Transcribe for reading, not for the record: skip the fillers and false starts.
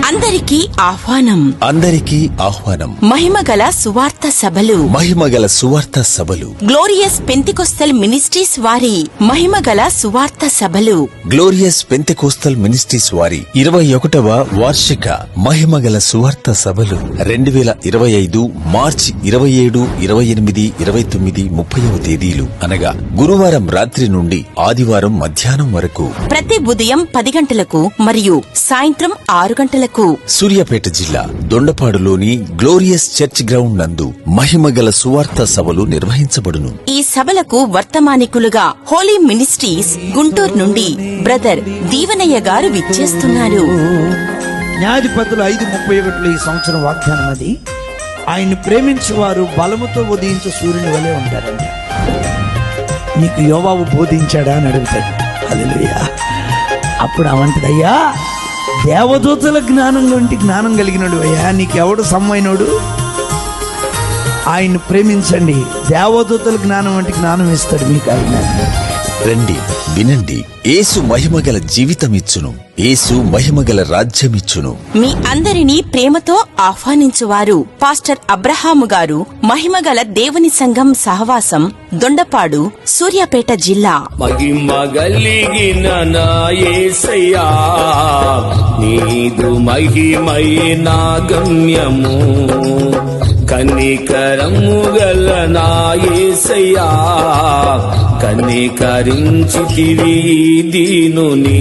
అందరికీ ఆహ్వానం. అందరికీ ఆహ్వానం. మహిమగల సువార్త సభలు. మహిమగల సువార్త సభలు. గ్లోరియస్ పెంతెకోస్తల్ మినిస్ట్రీస్ వారి మహిమగల సువార్త సభలు. గ్లోరియస్ పెంతెకోస్తల్ మినిస్ట్రీస్ వారి 21వ వార్షిక మహిమగల సువార్త సభలు 2025 మార్చి 27, 28, 29, 30వ తేదీలు అనగా గురువారం రాత్రి నుండి ఆదివారం మధ్యాహ్నం వరకు. ప్రతి ఉదయం 10 గంటలకు మరియు సాయంత్రం 6 గంటలకు సూర్యాపేట జిల్లా దొండపాడులోని గ్లోరియస్ చర్చ్ గ్రౌండ్ నందు మహిమగల సువార్త సభలు నిర్వహించబడును. ఈ సభలకు వర్తమానికులుగా హోలీ మినిస్ట్రీస్ గుంటూరు నుండి బ్రదర్ దీవనయ్య గారు విచ్చేస్తున్నారు. న్యాయాధిపతులు 5:31 ఈ సంవత్సరం వాగ్దానం అది. ఆయన్ని ప్రేమించేవారు బలముతో ఉదయించే సూర్యుని వలె ఉంటారండి. నీకు యోవాబు బోధించాడా అని అడుగుతాడు. హల్లెలూయా. అప్పుడు అవంటదయ్యా, దేవదూతల జ్ఞానం వంటి జ్ఞానం కలిగినడు అయ్యా, నీకెవడు సమ్మైనోడు? ఆయన్ని ప్రేమించండి, దేవదూతల జ్ఞానం వంటి జ్ఞానం ఇస్తాడు మీకు ఆయన. రండి, వినండి. యేసు మహిమగల జీవితమిచ్చును, యేసు మహిమగల రాజ్యమిచ్చును. మీ అందరినీ ప్రేమతో ఆహ్వానించువారు పాస్టర్ అబ్రహాము గారు, మహిమగల దేవుని సంఘం సహవాసం, దొండపాడు, సూర్యాపేట జిల్లా. మహిమగలిగిన నా యేసయ్యా, నీదు మహిమయే నా గమ్యము. కనికరము గల నా యేసయ్యా, కనికరించితివి దీనుని.